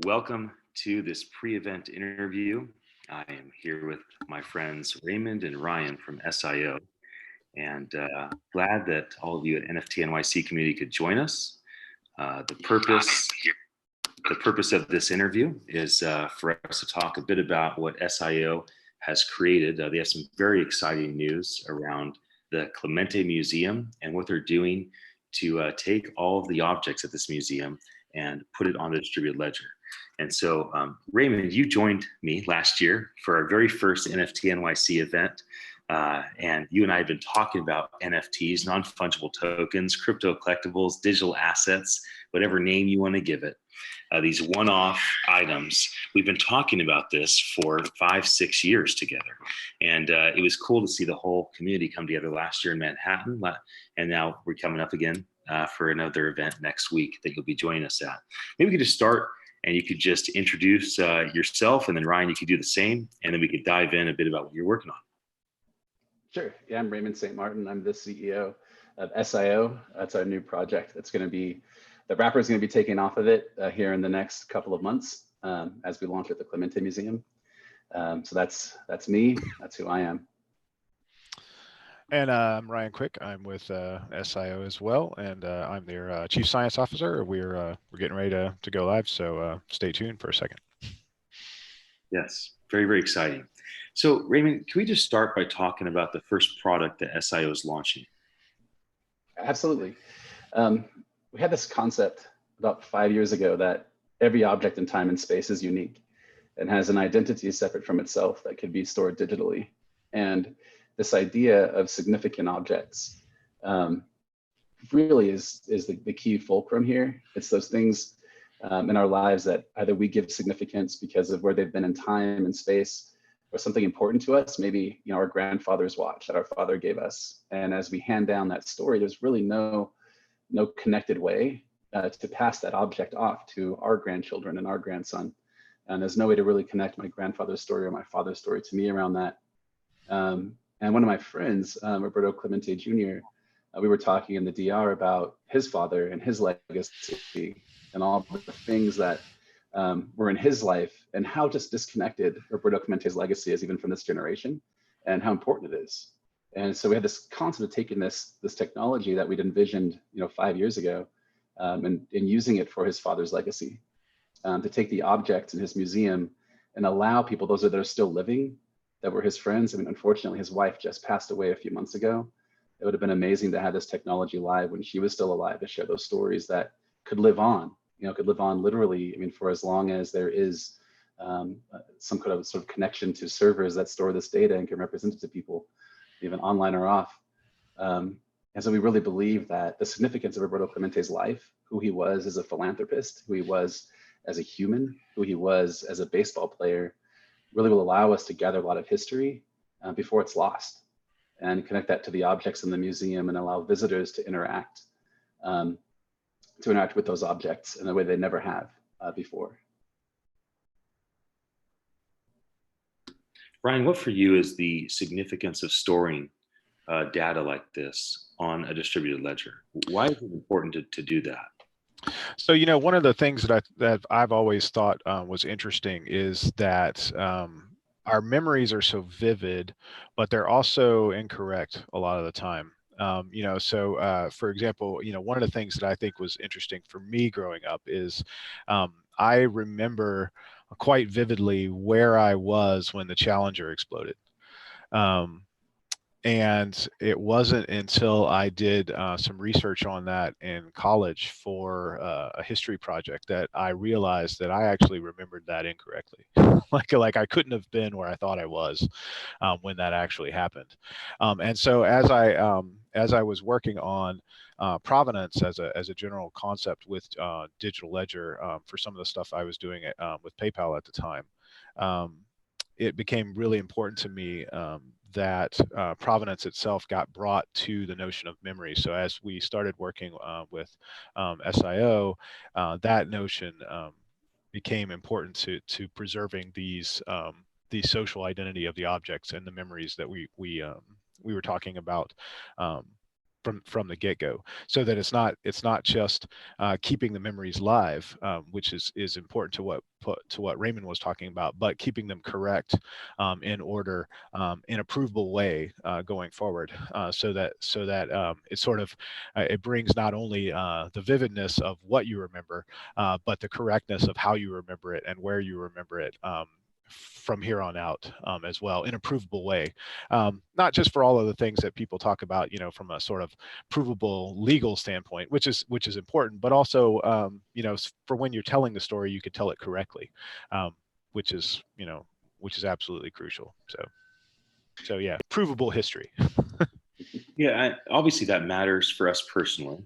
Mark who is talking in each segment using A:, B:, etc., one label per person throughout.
A: Welcome to this pre-event interview. I am here with my friends Raymond and Ryan from SIO, and glad that all of you at NFT.NYC community could join us. The purpose of this interview is for us to talk a bit about what SIO has created. They have some very exciting news around the Clemente Museum and what they're doing to take all of the objects at this museum and put it on the distributed ledger. And so, Raymond, you joined me last year for our very first NFT NYC event. And you and I have been talking about NFTs, non-fungible tokens, crypto collectibles, digital assets, whatever name you want to give it. These one-off items. We've been talking about this for 5-6 years together. And it was cool to see the whole community come together last year in Manhattan. And now we're coming up again for another event next week that you'll be joining us at. Maybe we could just start and you could just introduce yourself, and then Ryan, you could do the same, and then we could dive in a bit about what you're working on.
B: Sure. Yeah, I'm Raymond St. Martin. I'm the CEO of SIO. That's our new project. That's going to be, the wrapper is going to be taking off of it here in the next couple of months as we launch at the Clemente Museum. So that's me. That's who I am.
C: And I'm Ryan Quick. I'm with SIO as well, and I'm their Chief Science Officer. We're getting ready to go live, so stay tuned for a second.
A: Yes, very, very exciting. So Raymond, can we just start by talking about the first product that SIO is launching?
B: Absolutely. We had this concept about 5 years ago that every object in time and space is unique and has an identity separate from itself that could be stored digitally. And this idea of significant objects really is the key fulcrum here. It's those things in our lives that either we give significance because of where they've been in time and space, or something important to us, maybe our grandfather's watch that our father gave us. And as we hand down that story, there's really no connected way to pass that object off to our grandchildren and our grandson. And there's no way to really connect my grandfather's story or my father's story to me around that. And one of my friends, Roberto Clemente Jr., we were talking in the DR about his father and his legacy and all the things that were in his life and how just disconnected Roberto Clemente's legacy is even from this generation and how important it is. And so we had this concept of taking this technology that we'd envisioned 5 years ago and using it for his father's legacy, to take the objects in his museum and allow people, those that are still living, that were his friends. I mean, unfortunately, his wife just passed away a few months ago. It would have been amazing to have this technology live when she was still alive, to share those stories that could live on, could live on literally, I mean, for as long as there is some kind of sort of connection to servers that store this data and can represent it to people, even online or off. And so we really believe that the significance of Roberto Clemente's life, who he was as a philanthropist, who he was as a human, who he was as a baseball player, really will allow us to gather a lot of history before it's lost, and connect that to the objects in the museum and allow visitors to interact with those objects in a way they never have before.
A: Ryan, what for you is the significance of storing data like this on a distributed ledger? Why is it important to do that?
C: So, one of the things that I've always thought was interesting is that our memories are so vivid, but they're also incorrect a lot of the time. For example, one of the things that I think was interesting for me growing up is I remember quite vividly where I was when the Challenger exploded. And it wasn't until I did some research on that in college for a history project that I realized that I actually remembered that incorrectly. like I couldn't have been where I thought I was when that actually happened. And so as I was working on provenance as a general concept with digital ledger for some of the stuff I was doing with PayPal at the time, it became really important to me that provenance itself got brought to the notion of memory. So as we started working with SIO, that notion became important to preserving these the social identity of the objects and the memories that we were talking about from the get-go, so that it's not just keeping the memories live, which is important to what Raymond was talking about, but keeping them correct, in order, in a provable way, going forward, so that it sort of it brings not only the vividness of what you remember, but the correctness of how you remember it and where you remember it, from here on out, as well, in a provable way, not just for all of the things that people talk about, from a sort of provable legal standpoint, which is important, but also, for when you're telling the story, you could tell it correctly, which is absolutely crucial. So yeah, provable history.
A: Yeah, obviously that matters for us personally,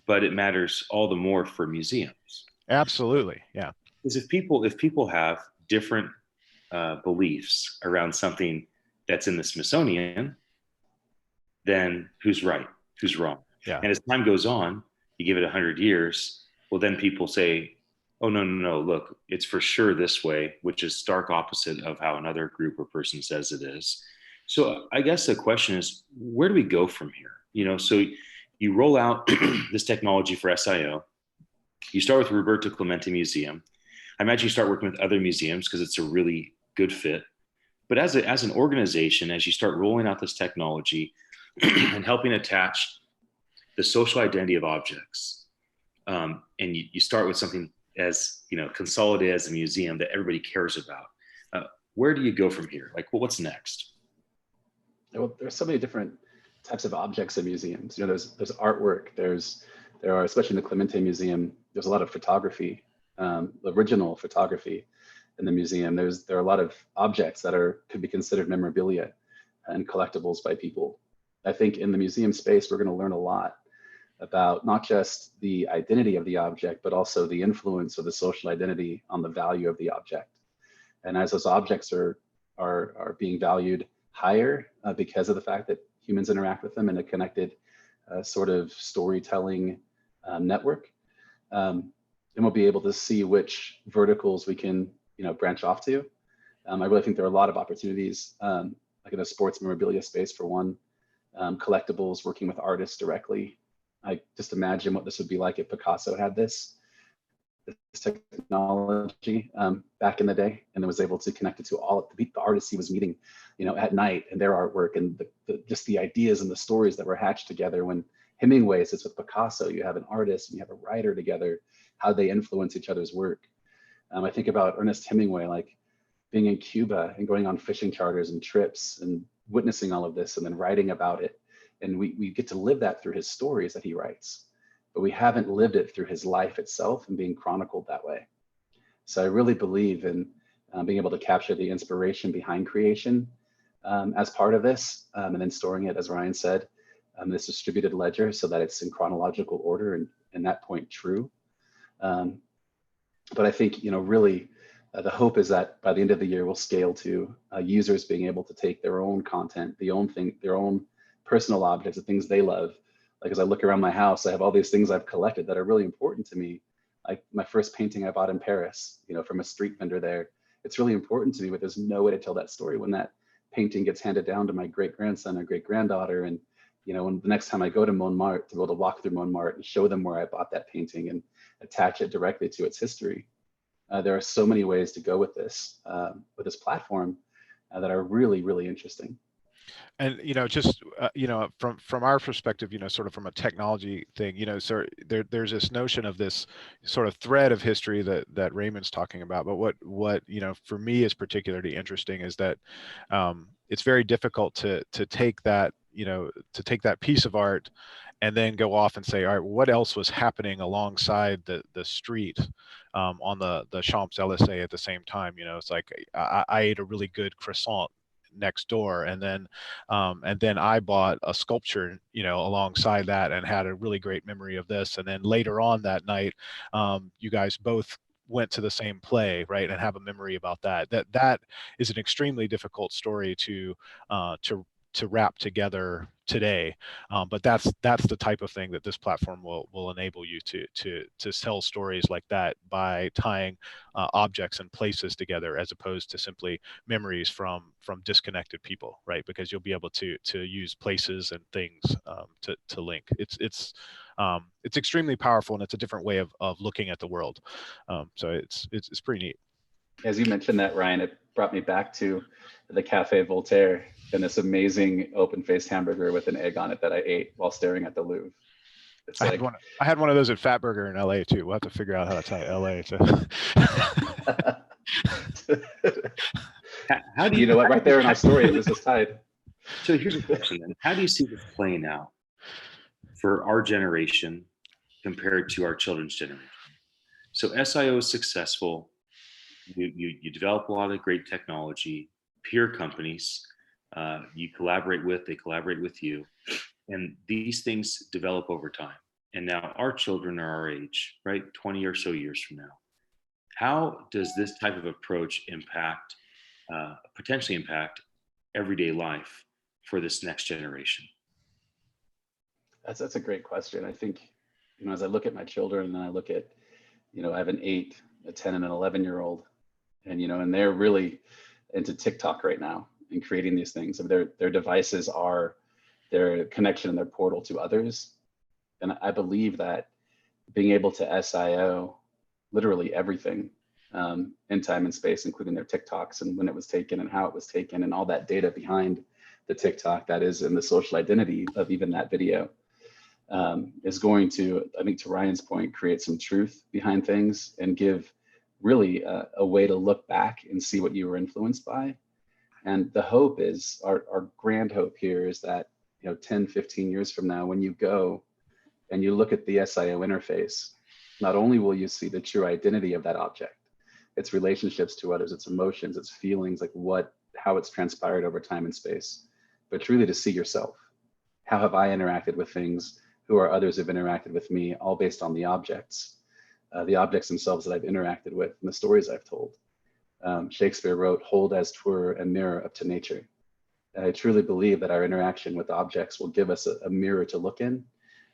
A: but it matters all the more for museums.
C: Absolutely, yeah.
A: Because if people have different beliefs around something that's in the Smithsonian, then who's right, who's wrong?
C: Yeah.
A: And as time goes on, you give it 100 years, well, then people say, oh, no, look, it's for sure this way, which is stark opposite of how another group or person says it is. So I guess the question is, where do we go from here? So you roll out this technology for SIO. You start with Roberto Clemente Museum. I imagine you start working with other museums because it's a really good fit. But as an organization, as you start rolling out this technology and helping attach the social identity of objects, and you start with something as consolidated as a museum that everybody cares about, where do you go from here? Like, well, what's next?
B: Well, there's so many different types of objects in museums. There's artwork. There are, especially in the Clemente Museum, there's a lot of photography, original photography in the museum. There are a lot of objects that could be considered memorabilia and collectibles by people. I think in the museum space, we're going to learn a lot about not just the identity of the object, but also the influence of the social identity on the value of the object. And as those objects are being valued higher because of the fact that humans interact with them in a connected sort of storytelling network, then we'll be able to see which verticals we can branch off to. I really think there are a lot of opportunities, like in the sports memorabilia space for one, collectibles, working with artists directly. I just imagine what this would be like if Picasso had this technology back in the day, and was able to connect it to all of the artists he was meeting, at night, and their artwork, and just the ideas and the stories that were hatched together. When Hemingway sits with Picasso, you have an artist and you have a writer together, how they influence each other's work. I think about Ernest Hemingway, like being in Cuba and going on fishing charters and trips and witnessing all of this and then writing about it. And we get to live that through his stories that he writes, but we haven't lived it through his life itself and being chronicled that way. So I really believe in being able to capture the inspiration behind creation as part of this, and then storing it, as Ryan said, this distributed ledger so that it's in chronological order and that point true. But I think, really the hope is that by the end of the year, we'll scale to users being able to take their own content, their own personal objects, the things they love. Like, as I look around my house, I have all these things I've collected that are really important to me. Like my first painting I bought in Paris, from a street vendor there. It's really important to me, but there's no way to tell that story when that painting gets handed down to my great-grandson or great-granddaughter. And, when the next time I go to Montmartre, to be able to walk through Montmartre and show them where I bought that painting and attach it directly to its history. There are so many ways to go with this platform that are really, really interesting.
C: And just from our perspective, sort of from a technology thing, so there's this notion of this sort of thread of history that Raymond's talking about. But what for me is particularly interesting is that it's very difficult to take that piece of art and then go off and say, all right, what else was happening alongside the street on the Champs-Élysées at the same time? It's like I ate a really good croissant next door, and then I bought a sculpture alongside that and had a really great memory of this. And then later on that night, you guys both went to the same play, right, and have a memory about that. That is an extremely difficult story to wrap together today. But that's the type of thing that this platform will enable you to tell stories like that by tying objects and places together, as opposed to simply memories from disconnected people, right? Because you'll be able to use places and things to link. It's extremely powerful, and it's a different way of looking at the world. So it's pretty neat.
B: As you mentioned that, Ryan, it brought me back to the Cafe Voltaire and this amazing open-faced hamburger with an egg on it that I ate while staring at the Louvre. It's
C: I had one of those at Fatburger in LA too. We'll have to figure out how to tie LA to.
B: How do you know what? Right there in our story, it was just tied.
A: So here's a question then. How do you see this playing out for our generation compared to our children's generation? So SIO is successful. You develop a lot of great technology, peer companies you collaborate with, they collaborate with you. And these things develop over time. And now our children are our age, right? 20 or so years from now. How does this type of approach potentially impact everyday life for this next generation?
B: That's a great question. I think, as I look at my children and I look at, I have an 8, a 10, and an 11-year-old, and they're really into TikTok right now and creating these things. Their devices are their connection and their portal to others. And I believe that being able to SIO literally everything in time and space, including their TikToks and when it was taken and how it was taken and all that data behind the TikTok that is in the social identity of even that video, is going to, I think to Ryan's point, create some truth behind things and give really a way to look back and see what you were influenced by. And the hope is, our grand hope here is that, 10, 15 years from now, when you go and you look at the SIO interface, not only will you see the true identity of that object, its relationships to others, its emotions, its feelings, like how it's transpired over time and space, but truly to see yourself. How have I interacted with things? Who are others have interacted with me, all based on the objects themselves that I've interacted with and the stories I've told. Shakespeare wrote, "Hold as 'twere a mirror up to nature." And I truly believe that our interaction with objects will give us a mirror to look in.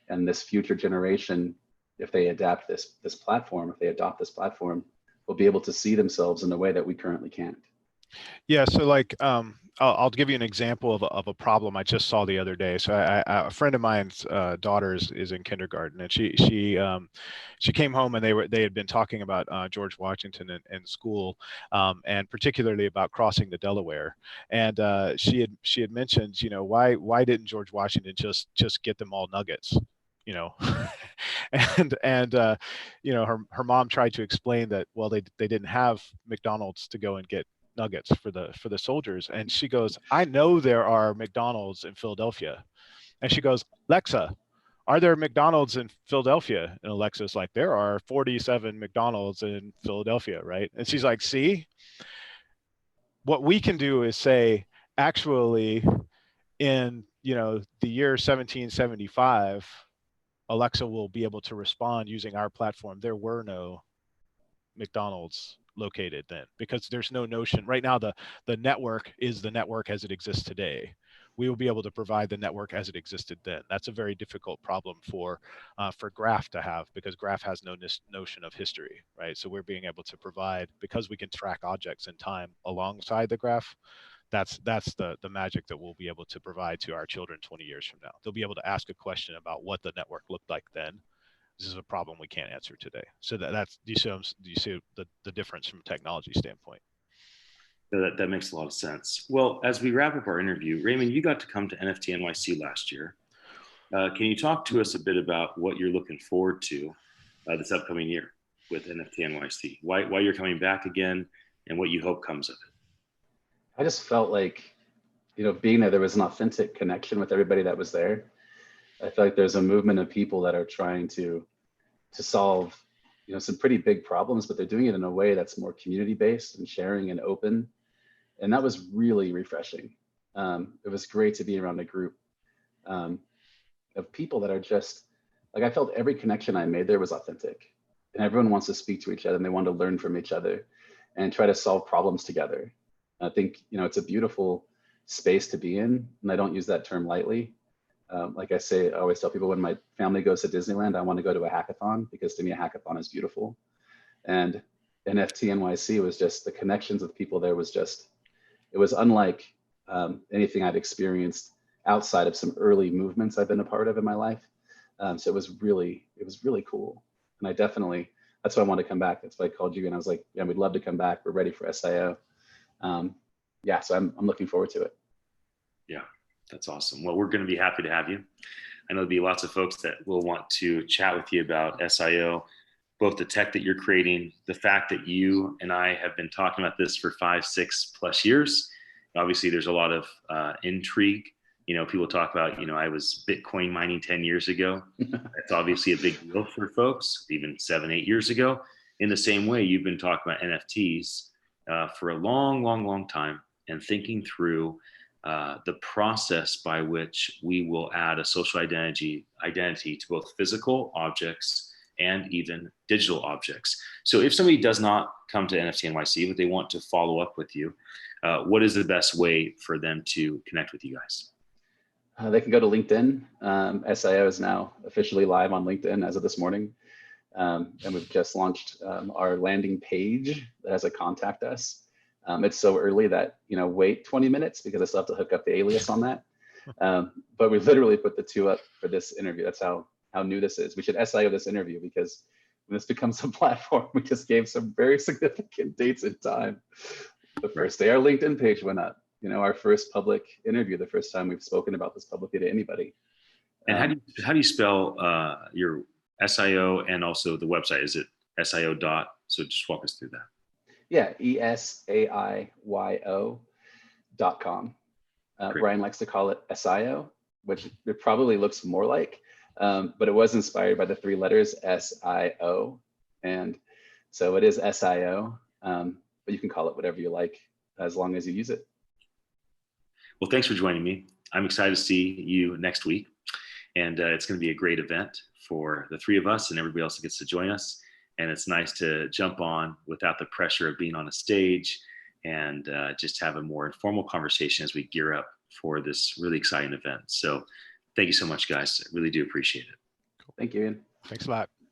B: And this future generation, if they adopt this platform, will be able to see themselves in a way that we currently can't.
C: Yeah, so like I'll give you an example of a problem I just saw the other day. So a friend of mine's daughter is in kindergarten, and she came home and they had been talking about George Washington in school, and particularly about crossing the Delaware. And she had mentioned, why didn't George Washington just get them all nuggets? And her mom tried to explain that, well, they didn't have McDonald's to go and get nuggets for the soldiers. And she goes, I know there are McDonald's in Philadelphia. And she goes, Lexa, are there McDonald's in Philadelphia? And Alexa's like, there are 47 McDonald's in Philadelphia, right? And she's like, see, what we can do is say, actually, in the year 1775, Alexa will be able to respond using our platform. There were no McDonald's located then, because there's no notion right now. The network is the network as it exists today. We will be able to provide the network as it existed then. That's a very difficult problem for Graph to have, because Graph has no notion of history, right? So we're being able to provide, because we can track objects in time alongside the Graph. That's the magic that we'll be able to provide to our children 20 years from now. They'll be able to ask a question about what the network looked like then. This is a problem we can't answer today. So do you see the difference from a technology standpoint?
A: That makes a lot of sense. Well, as we wrap up our interview, Raymond, you got to come to NFT.NYC last year. Can you talk to us a bit about what you're looking forward to this upcoming year with NFT.NYC? Why you're coming back again, and what you hope comes of it?
B: I just felt like, being there was an authentic connection with everybody that was there. I feel like there's a movement of people that are trying to solve, some pretty big problems, but they're doing it in a way that's more community-based and sharing and open. And that was really refreshing. It was great to be around a group of people that are just, like, I felt every connection I made there was authentic. And everyone wants to speak to each other, and they want to learn from each other and try to solve problems together. I think, it's a beautiful space to be in, and I don't use that term lightly. Like I always tell people when my family goes to Disneyland, I want to go to a hackathon because to me, a hackathon is beautiful. And NFT.NYC was just the connections with people there was just, it was unlike anything I've experienced outside of some early movements I've been a part of in my life. So it was really cool. And I definitely, that's why I wanted to come back. That's why I called you and I was like, yeah, we'd love to come back. We're ready for SIO. Yeah, so I'm looking forward to it.
A: Yeah, that's awesome. Well, we're going to be happy to have you. I know there'll be lots of folks that will want to chat with you about SIO, both the tech that you're creating, the fact that you and I have been talking about this for 5-6+ years. Obviously, there's a lot of intrigue. You know, people talk about, you know, I was Bitcoin mining 10 years ago. That's obviously a big deal for folks, even 7-8 years ago. In the same way, you've been talking about NFTs for a long time and thinking through the process by which we will add a social identity to both physical objects and even digital objects. So if somebody does not come to NFT.NYC, but they want to follow up with you, what is the best way for them to connect with you guys?
B: They can go to LinkedIn. SIO is now officially live on LinkedIn as of this morning. And we've just launched our landing page that has a contact us. It's so early that, you know, wait 20 minutes because I still have to hook up the alias on that. But we literally put the two up for this interview. That's how new this is. We should SIO this interview because when this becomes a platform, we just gave some very significant dates and time. The first day our LinkedIn page went up, you know, our first public interview, the first time we've spoken about this publicly to anybody.
A: And how do you spell your SIO and also the website? Is it SIO dot? So just walk us through that.
B: Yeah, ESAIYO.com. Ryan likes to call it SIO, which it probably looks more like, but it was inspired by the 3 letters SIO. And so it is SIO, but you can call it whatever you like as long as you use it.
A: Well, thanks for joining me. I'm excited to see you next week. And it's going to be a great event for the 3 of us and everybody else that gets to join us. And it's nice to jump on without the pressure of being on a stage and just have a more informal conversation as we gear up for this really exciting event. So thank you so much, guys. I really do appreciate it.
B: Thank you, Ian.
C: Thanks a lot.